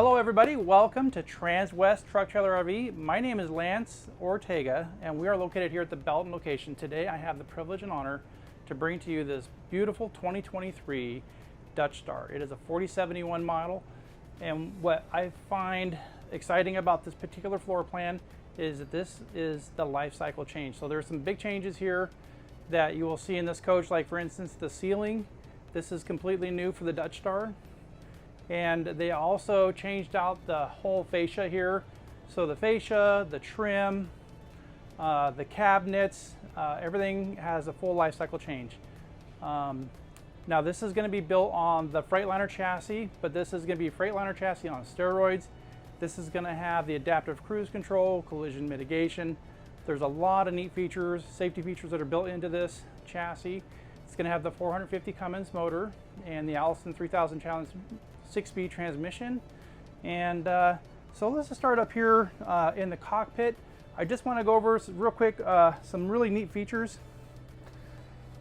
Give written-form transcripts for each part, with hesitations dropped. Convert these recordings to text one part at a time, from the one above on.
Well, hello everybody. Welcome to Transwest Truck Trailer RV. My name is Lance Ortega, and we are located here at the Belton location. Today I have the privilege and honor to bring to you this beautiful 2023 Dutch Star. It is a 4071 model, and what I find exciting about this particular floor plan is that this is the life cycle change. So there's some big changes here that you will see in this coach, like for instance the ceiling. This is completely new for the Dutch Star. And they also changed out the whole fascia here. So the fascia, the trim, the cabinets, everything has a full life cycle change. Now this is going to be built on the Freightliner chassis, but this is going to be Freightliner chassis on steroids. This is going to have the adaptive cruise control, collision mitigation. There's a lot of neat features, safety features that are built into this chassis. It's going to have the 450 Cummins motor and the Allison 3000 Challenge 6-speed transmission. And so let's just start up here in the cockpit. I just want to go over real quick some really neat features.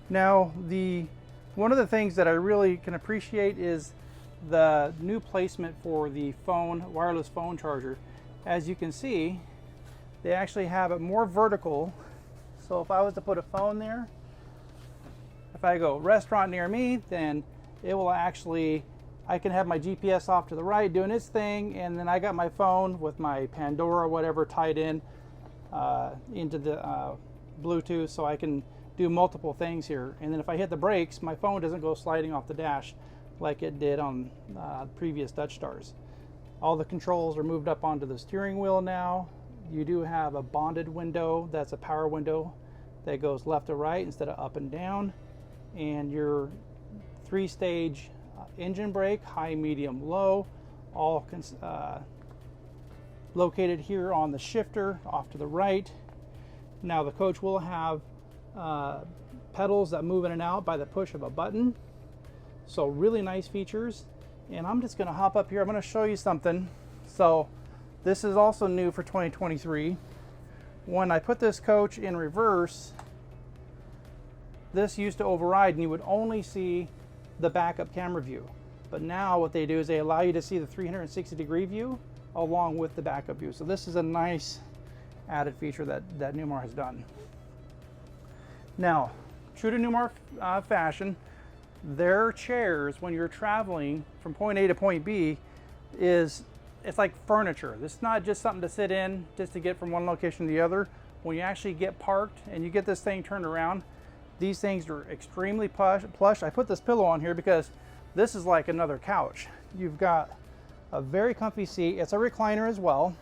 Now one of the things that I really can appreciate is the new placement for the wireless phone charger. As you can see, they actually have it more vertical. So if I was to put a phone there, if I go restaurant near me, then it will actually, I can have my GPS off to the right doing its thing, and then I got my phone with my Pandora or whatever tied in into the Bluetooth, so I can do multiple things here. And then if I hit the brakes, my phone doesn't go sliding off the dash like it did on previous Dutch Stars. All the controls are moved up onto the steering wheel now. You do have a bonded window, that's a power window that goes left to right instead of up and down. And your 3-stage engine brake, high, medium, low, all located here on the shifter off to the right. Now the coach will have pedals that move in and out by the push of a button. So really nice features. And I'm just going to hop up here. I'm going to show you something. So this is also new for 2023. When I put this coach in reverse, this used to override and you would only see the backup camera view. But now what they do is they allow you to see the 360-degree view along with the backup view. So this is a nice added feature that Newmar has done. Now, true to Newmar fashion, their chairs, when you're traveling from point A to point B, it's like furniture. This is not just something to sit in just to get from one location to the other. When you actually get parked and you get this thing turned around, these things are extremely plush. I put this pillow on here because this is like another couch. You've got a very comfy seat. It's a recliner as well.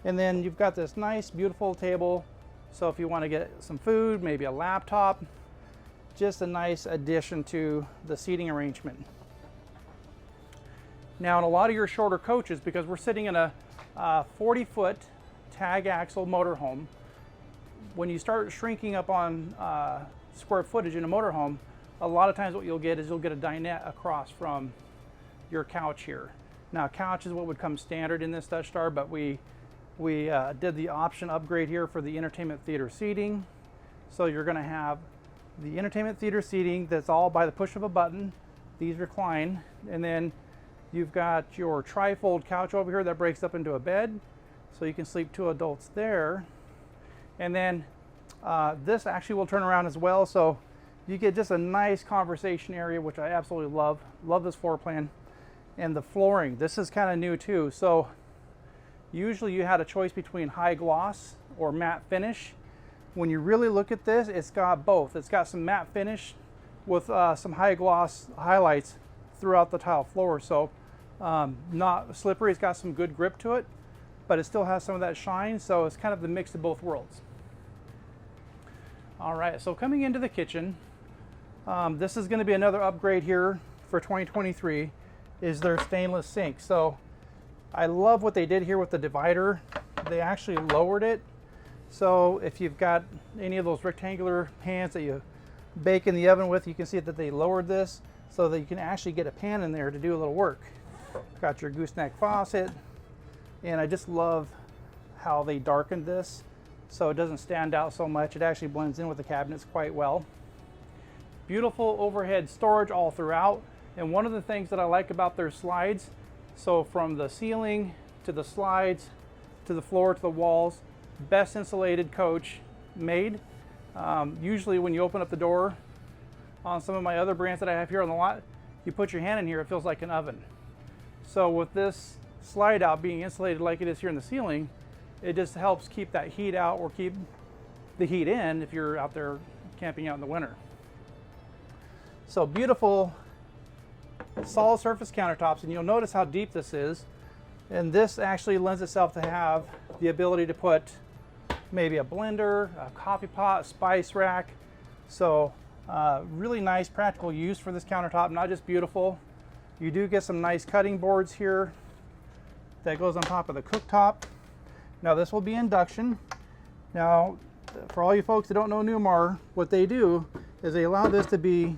And then you've got this nice, beautiful table. So if you want to get some food, maybe a laptop, just a nice addition to the seating arrangement. Now in a lot of your shorter coaches, because we're sitting in a 40-foot tag axle motorhome, when you start shrinking up on square footage in a motorhome, a lot of times what you'll get is you'll get a dinette across from your couch here. Now couch is what would come standard in this Dutch Star, but we did the option upgrade here for the entertainment theater seating. So you're going to have the entertainment theater seating that's all by the push of a button. These recline, and then you've got your tri-fold couch over here that breaks up into a bed, so you can sleep 2 adults there. And then this actually will turn around as well, so you get just a nice conversation area, which I absolutely love. Love this floor plan. And the flooring, this is kind of new too. So usually you had a choice between high gloss or matte finish. When you really look at this, it's got both. It's got some matte finish with some high gloss highlights throughout the tile floor. So not slippery, it's got some good grip to it, but it still has some of that shine. So it's kind of the mix of both worlds. All right, so coming into the kitchen, this is going to be another upgrade here for 2023, is their stainless sink. So I love what they did here with the divider. They actually lowered it. So if you've got any of those rectangular pans that you bake in the oven with, you can see that they lowered this so that you can actually get a pan in there to do a little work. Got your gooseneck faucet, and I just love how they darkened this so it doesn't stand out so much. It actually blends in with the cabinets quite well. Beautiful overhead storage all throughout. And one of the things that I like about their slides, So from the ceiling to the slides to the floor to the walls, best insulated coach made. Usually when you open up the door on some of my other brands that I have here on the lot, you put your hand in here, it feels like an oven. So with this slide out being insulated like it is here in the ceiling, it just helps keep that heat out or keep the heat in if you're out there camping out in the winter. So beautiful solid surface countertops, and you'll notice how deep this is. And this actually lends itself to have the ability to put maybe a blender, a coffee pot, a spice rack. So really nice practical use for this countertop, not just beautiful. You do get some nice cutting boards here that goes on top of the cooktop. Now this will be induction. Now for all you folks that don't know Newmar, what they do is they allow this to be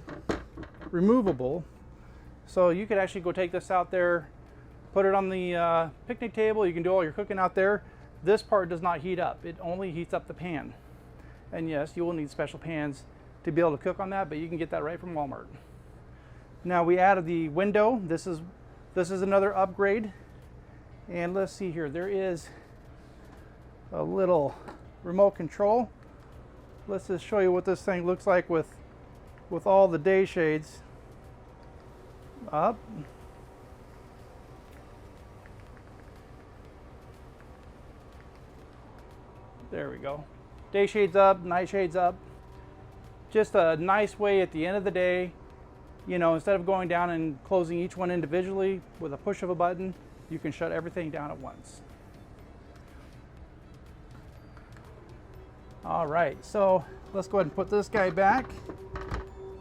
removable. So you could actually go take this out there, put it on the picnic table. You can do all your cooking out there. This part does not heat up. It only heats up the pan. And yes, you will need special pans to be able to cook on that, but you can get that right from Walmart. Now we added the window. This is another upgrade. And let's see here. There is a little remote control. Let's just show you what this thing looks like with all the day shades up. There we go. Day shades up, night shades up. Just a nice way at the end of the day, you know, instead of going down and closing each one individually with a push of a button, you can shut everything down at once. All right, so let's go ahead and put this guy back.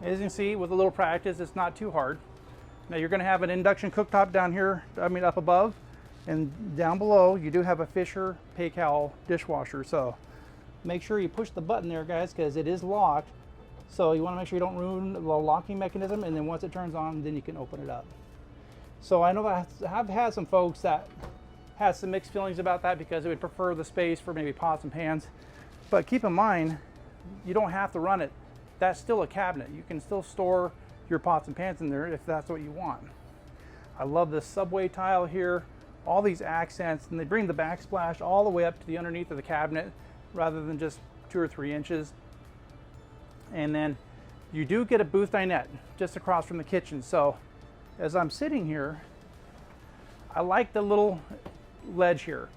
As you can see, with a little practice, it's not too hard. Now you're going to have an induction cooktop down here, up above, and down below you do have a Fisher Paycal dishwasher. So make sure you push the button there, guys, because it is locked. So you want to make sure you don't ruin the locking mechanism, and then once it turns on, then you can open it up. So I know that I have had some folks that had some mixed feelings about that because they would prefer the space for maybe pots and pans. But keep in mind, you don't have to run it. That's still a cabinet. You can still store your pots and pans in there if that's what you want. I love this subway tile here, all these accents, and they bring the backsplash all the way up to the underneath of the cabinet rather than just 2 or 3 inches. And then you do get a booth dinette just across from the kitchen. So as I'm sitting here, I like the little ledge here.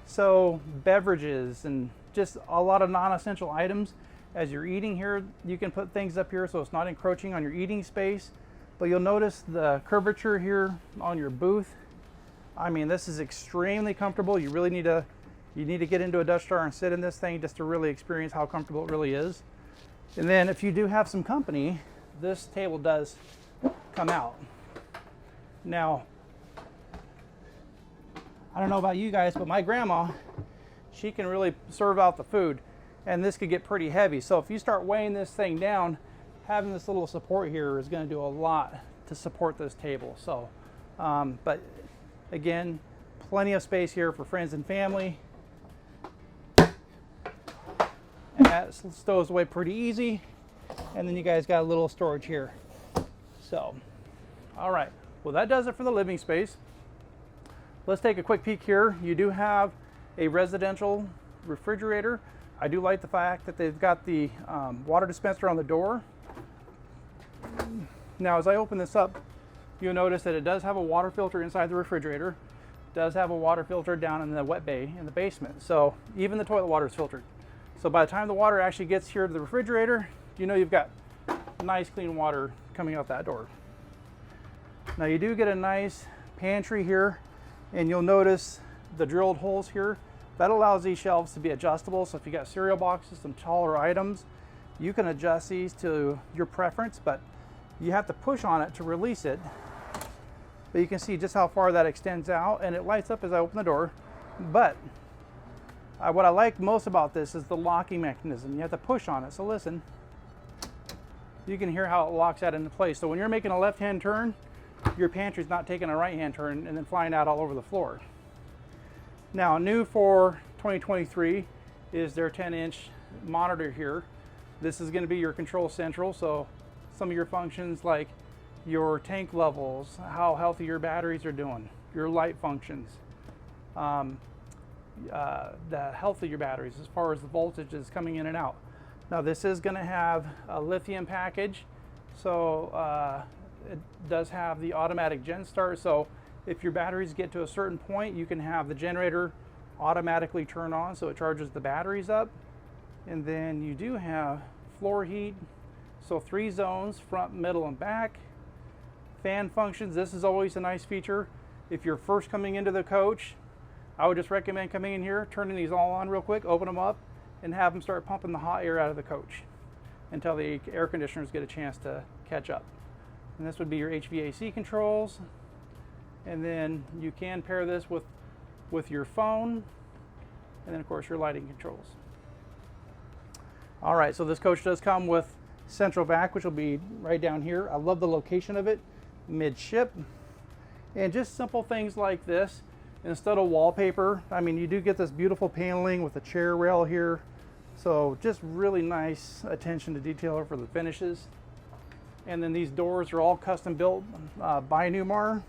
So beverages and just a lot of non-essential items. As you're eating here, you can put things up here so it's not encroaching on your eating space. But you'll notice the curvature here on your booth. I mean, this is extremely comfortable. You really need to get into a Dutch Star and sit in this thing just to really experience how comfortable it really is. And then if you do have some company, this table does come out. Now, I don't know about you guys, but my grandma, she can really serve out the food, and this could get pretty heavy. So if you start weighing this thing down, having this little support here is going to do a lot to support this table. So, but again, plenty of space here for friends and family. And that stows away pretty easy. And then you guys got a little storage here. So, all right. Well, that does it for the living space. Let's take a quick peek here. You do have a residential refrigerator. I do like the fact that they've got the water dispenser on the door. Now, as I open this up, you'll notice that it does have a water filter inside the refrigerator. It does have a water filter down in the wet bay in the basement. So even the toilet water is filtered. So by the time the water actually gets here to the refrigerator, you know you've got nice clean water coming out that door. Now you do get a nice pantry here, and you'll notice the drilled holes here. That allows these shelves to be adjustable. So if you got cereal boxes, some taller items, you can adjust these to your preference, but you have to push on it to release it. But you can see just how far that extends out, and it lights up as I open the door. But what I like most about this is the locking mechanism. You have to push on it. So listen, you can hear how it locks that into place. So when you're making a left-hand turn, your pantry's not taking a right-hand turn and then flying out all over the floor. Now, new for 2023 is their 10-inch monitor here. This is going to be your control central. So some of your functions like your tank levels, how healthy your batteries are doing, your light functions, the health of your batteries as far as the voltage is coming in and out. Now this is going to have a lithium package, so it does have the automatic gen start, so if your batteries get to a certain point, you can have the generator automatically turn on so it charges the batteries up. And then you do have floor heat, so 3 zones, front, middle, and back. Fan functions, this is always a nice feature. If you're first coming into the coach, I would just recommend coming in here, turning these all on real quick, open them up, and have them start pumping the hot air out of the coach until the air conditioners get a chance to catch up. And this would be your HVAC controls. And then you can pair this with your phone, and then of course your lighting controls. All right, so this coach does come with central vac, which will be right down here. I love the location of it, midship. And just simple things like this, instead of wallpaper, I mean, you do get this beautiful paneling with a chair rail here. So just really nice attention to detail for the finishes. And then these doors are all custom built by Newmar,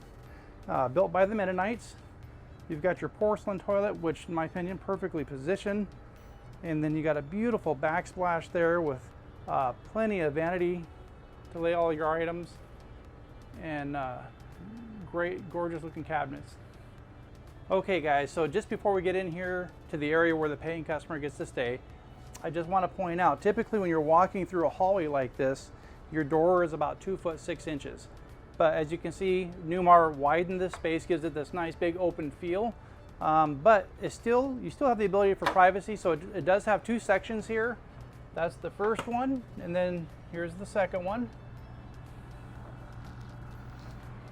built by the Mennonites. You've got your porcelain toilet, which in my opinion, perfectly positioned. And then you got a beautiful backsplash there with plenty of vanity to lay all your items, and great, gorgeous looking cabinets. Okay guys, so just before we get in here to the area where the paying customer gets to stay, I just want to point out, typically when you're walking through a hallway like this, your door is about 2 foot 6 inches. But as you can see, Newmar widened this space, gives it this nice big open feel. But you still have the ability for privacy, so it does have 2 sections here. That's the first one, and then here's the second one.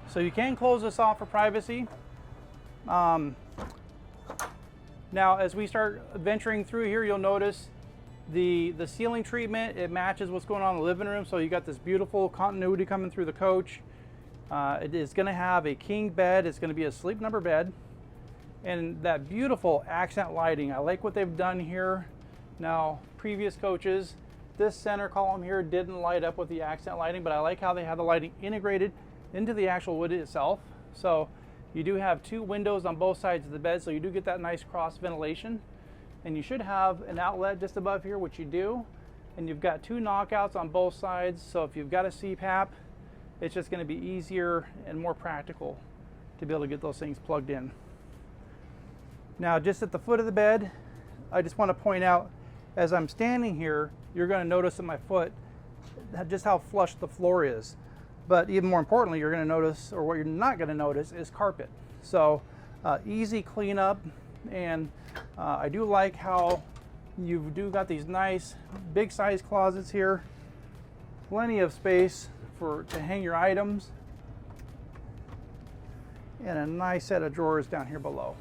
So you can close this off for privacy. Now as we start venturing through here, you'll notice the ceiling treatment, it matches what's going on in the living room, so you got this beautiful continuity coming through the coach. It is going to have a king bed. It's going to be a sleep number bed, and that beautiful accent lighting. I like what they've done here. Now previous coaches, this center column here didn't light up with the accent lighting, but I like how they have the lighting integrated into the actual wood itself. So you do have 2 windows on both sides of the bed, so you do get that nice cross ventilation. And you should have an outlet just above here, which you do. And you've got 2 knockouts on both sides, so if you've got a CPAP, it's just going to be easier and more practical to be able to get those things plugged in. Now just at the foot of the bed, I just want to point out, as I'm standing here, you're going to notice at my foot just how flush the floor is. But even more importantly, you're going to notice, or what you're not going to notice, is carpet. So easy cleanup, and I do like how you do got these nice big size closets here. Plenty of space to hang your items, and a nice set of drawers down here below.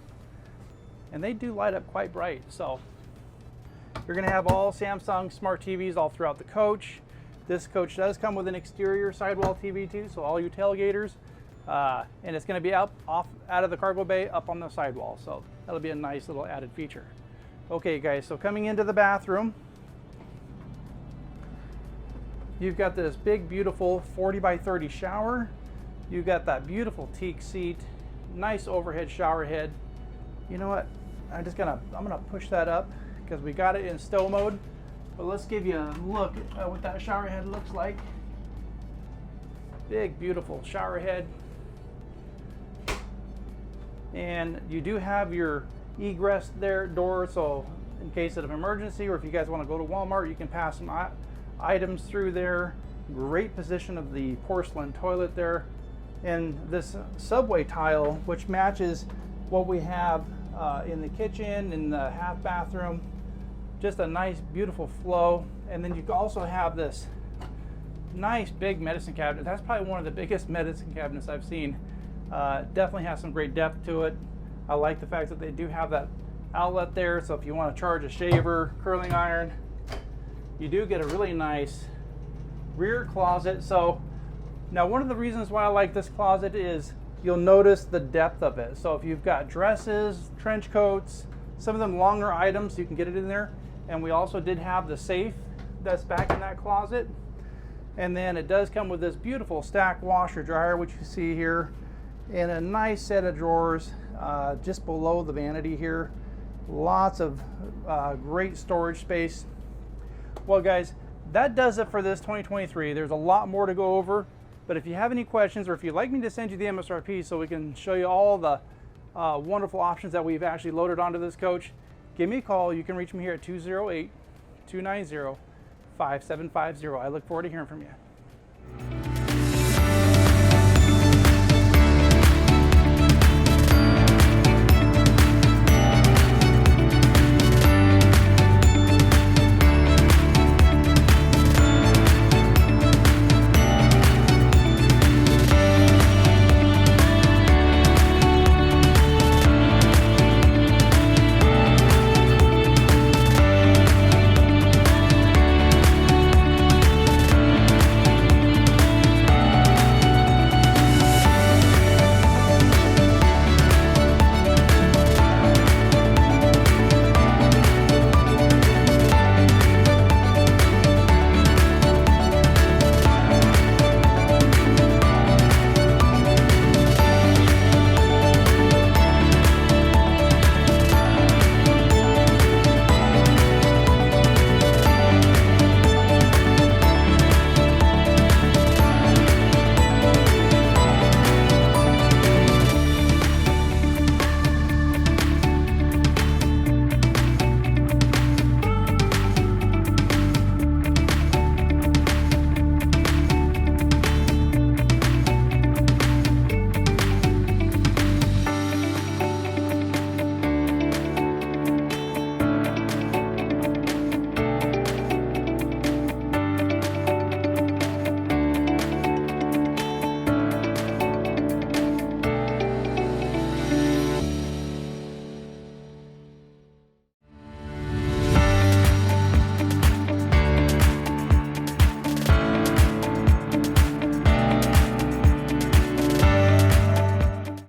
And they do light up quite bright. So you're going to have all Samsung smart TVs all throughout the coach. This coach does come with an exterior sidewall TV too, so all you tailgaters, and it's going to be out of the cargo bay up on the sidewall, so that'll be a nice little added feature. Okay guys, so coming into the bathroom, you've got this big beautiful 40 by 30 shower. You've got that beautiful teak seat, nice overhead shower head. You know what, I'm gonna push that up because we got it in stow mode. But let's give you a look at what that shower head looks like. Big, beautiful shower head. And you do have your egress door, so in case of an emergency, or if you guys want to go to Walmart, you can pass some items through there. Great position of the porcelain toilet there. And this subway tile, which matches what we have in the kitchen, in the half bathroom. Just a nice, beautiful flow. And then you also have this nice big medicine cabinet. That's probably one of the biggest medicine cabinets I've seen. Definitely has some great depth to it. I like the fact that they do have that outlet there, so if you want to charge a shaver, curling iron, you do get a really nice rear closet. So now one of the reasons why I like this closet is you'll notice the depth of it. So if you've got dresses, trench coats, some of them longer items, you can get it in there. And we also did have the safe that's back in that closet. And then it does come with this beautiful stack washer dryer, which you see here. and a nice set of drawers just below the vanity here. Lots of great storage space. Well guys, that does it for this 2023. There's a lot more to go over, but if you have any questions, or if you'd like me to send you the MSRP so we can show you all the wonderful options that we've actually loaded onto this coach, give me a call. You can reach me here at 208-290-5750. I look forward to hearing from you.